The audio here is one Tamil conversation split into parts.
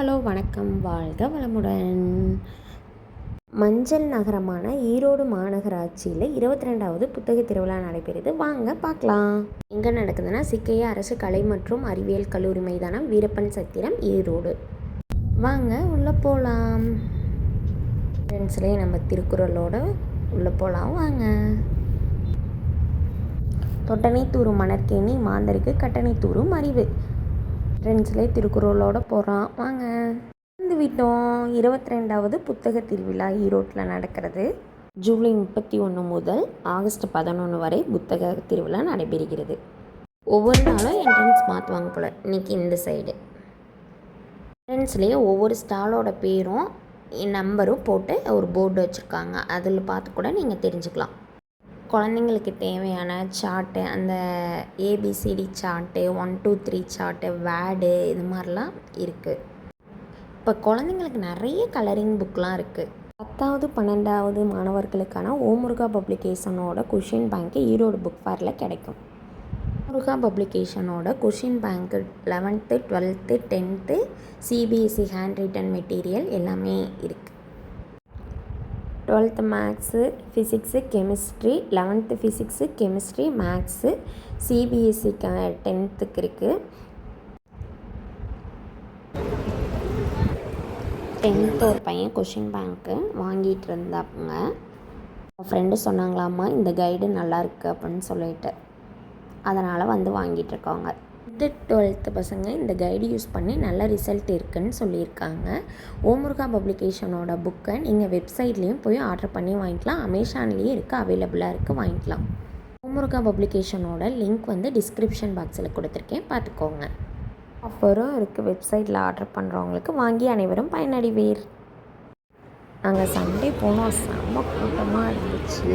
ஹலோ வணக்கம், வாழ்க வளமுடன். மஞ்சள் நகரமான ஈரோடு மாநகராட்சியில் 22வது புத்தக திருவிழா நடைபெறுது. வாங்க பார்க்கலாம். எங்கே நடக்குதுன்னா சிக்கையா அரசு கலை மற்றும் அறிவியல் கல்லூரி மைதானம், வீரப்பன் சத்திரம், ஈரோடு. வாங்க உள்ளே போகலாம். ஃப்ரெண்ட்ஸ்லேயே நம்ம திருக்குறளோட உள்ளே போகலாம். வாங்க. தொட்டனை தூரும் மணற்கேணி மாந்தருக்கு கட்டணை தூரும் அறிவு. ஃப்ரெண்ட்ஸ்லேயே திருக்குறளோடு போகிறான். வாங்க. வந்து விட்டோம். 22வது புத்தக திருவிழா ஈரோட்டில் நடக்கிறது. ஜூலை 31 முதல் ஆகஸ்ட் 11 வரை புத்தக திருவிழா நடைபெறுகிறது. ஒவ்வொரு நாளும் என்ட்ரன்ஸ் மாற்றுவாங்க போல். இன்றைக்கி இந்த சைடு என்ட்ரன்ஸ்லேயே ஒவ்வொரு ஸ்டாலோட பேரும் நம்பரும் போட்டு ஒரு போர்டு வச்சுருக்காங்க. அதில் பார்த்து கூட நீங்கள் தெரிஞ்சுக்கலாம். குழந்தைங்களுக்கு தேவையான சார்ட்டு, அந்த ஏபிசிடி சார்ட்டு, 1 2 3 சார்ட்டு, வேர்டு, இது மாதிரிலாம் இருக்குது. இப்போ குழந்தைங்களுக்கு நிறைய கலரிங் புக்கெலாம் இருக்குது. 10வது 12வது மாணவர்களுக்கான ஓமுருகா பப்ளிகேஷனோட கொஷின் பேங்க்கு ஈரோடு புக் ஃபேரில் கிடைக்கும். ஓமுருகா பப்ளிகேஷனோட கொஷின் பேங்க்கு 11th 12th 10th CBSE hand return material எல்லாமே இருக்குது. 12th maths, physics, chemistry, 11th physics, chemistry, maths, CBSE 10th இருக்குது. 10th ஒரு பையன் கொஷின் பேங்க்கு வாங்கிட்டு இருந்தாப்புங்க. ஃப்ரெண்டு சொன்னாங்களாம்மா இந்த கைடு நல்லாயிருக்கு அப்படின்னு சொல்லிட்டு, அதனால் வந்து வாங்கிட்டு இருக்காங்க. 12th பசங்க இந்த கைடு யூஸ் பண்ணி நல்ல ரிசல்ட் இருக்குதுன்னு சொல்லியிருக்காங்க. ஓமுருகா பப்ளிகேஷனோட புக்கை நீங்கள் வெப்சைட்லேயும் போய் ஆர்டர் பண்ணி வாங்கிக்கலாம். அமேசான்லேயும் இருக்குது, அவைலபிளாக இருக்குது, வாங்கிக்கலாம். ஓமுருகா பப்ளிகேஷனோட லிங்க் வந்து டிஸ்கிரிப்ஷன் பாக்ஸில் கொடுத்துருக்கேன், பார்த்துக்கோங்க. ஆஃபரும் இருக்குது. வெப்சைட்டில் ஆர்டர் பண்ணுறவங்களுக்கு வாங்கி அனைவரும் பயனடைவீர். நாங்கள் சண்டே போனோம். செம்ம கூட்டமாக இருந்துச்சு.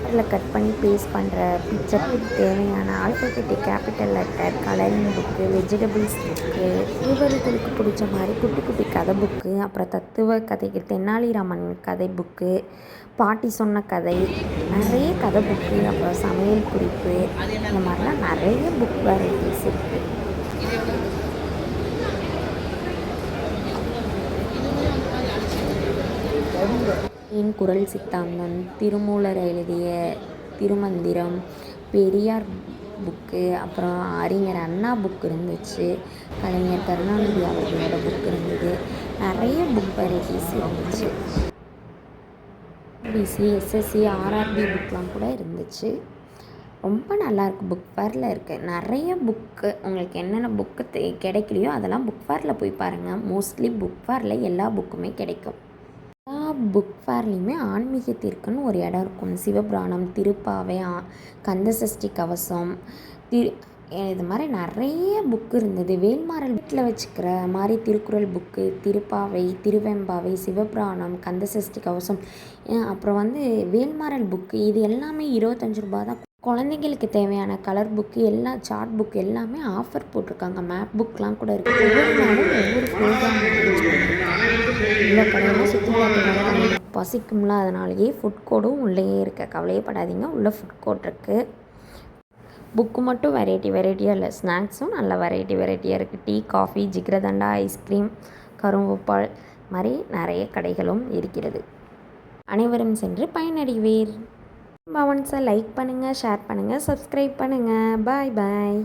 அதில் கட் பண்ணி பேஸ்ட் பண்ணுற பிக்சருக்கு தேவையான alphabetic capital letter, colouring book, vegetables book, இவர்களுக்கு பிடிச்ச மாதிரி குட்டி குட்டி கதை புக்கு, அப்புறம் தத்துவ கதைக்கு தென்னாலிராமன் கதை புக்கு, பாட்டி சொன்ன கதை, நிறைய கதை புக்கு, அப்புறம் சமையல் குறிப்பு, இந்த மாதிரிலாம் நிறைய புக் வெரைட்டிஸ் இருக்குது. என் குரல் சித்தாந்தம், திருமூலர் எழுதிய திருமந்திரம், பெரியார் புக்கு, அப்புறம் அறிஞர் அண்ணா புக் இருந்துச்சு, கலைஞர் கருணாநிதி அவர்களோட புக் இருந்தது. நிறைய புக் வெரைட்டிஸ் இருந்துச்சு. பிசி, எஸ்எஸ்சி, ஆர்ஆர்பி புக்லாம் கூட இருந்துச்சு. ரொம்ப நல்லாயிருக்கு. புக் ஃபேரில் இருக்குது நிறைய புக்கு. உங்களுக்கு என்னென்ன புக்கு கிடைக்கலையோ அதெல்லாம் புக் ஃபேரில் போய் பாருங்கள். மோஸ்ட்லி புக் ஃபேரில் எல்லா புக்குமே கிடைக்கும். புக் ஃபேர்லேயுமே ஆன்மீகத்திற்குன்னு ஒரு இடம் இருக்கும். சிவபுராணம், திருப்பாவை, கந்தசஷ்டி கவசம், இது மாதிரி நிறைய புக்கு இருந்தது. வேல்மாறல் வீட்டில் வச்சுக்கிற மாதிரி திருக்குறள் புக்கு, திருப்பாவை, திருவெம்பாவை, சிவபுராணம், கந்தசஷ்டி கவசம், அப்புறம் வந்து வேல்மாறல் புக்கு, இது எல்லாமே 25 ரூபா தான். குழந்தைங்களுக்கு தேவையான கலர் புக்கு, எல்லா சார்ட் புக்கு எல்லாமே ஆஃபர் போட்டிருக்காங்க. மேப் புக்லாம் கூட இருக்குது. ஒவ்வொரு நாளும் ஒவ்வொரு ப்ரோக்ராம் உள்ள கடையெல்லாம் சுற்றி பார்த்துருக்காங்க. பசிக்கும்ல, அதனாலேயே ஃபுட் கோர்டும் உள்ளேயே இருக்குது. கவலையப்படாதீங்க, உள்ளே ஃபுட் கோர்ட் இருக்குது. புக்கு மட்டும் வெரைட்டியாக இல்லை, ஸ்நாக்ஸும் நல்ல வெரைட்டியாக இருக்குது. டீ, காஃபி, ஜிகிரதண்டா, ஐஸ்கிரீம், கரும்புப்பால் மாதிரி நிறைய கடைகளும் இருக்கிறது. அனைவரும் சென்று பயனடைவீர். பவன்ஸை லைக் பண்ணுங்கள், ஷேர் பண்ணுங்கள், சப்ஸ்கிரைப் பண்ணுங்கள். பாய் பாய்.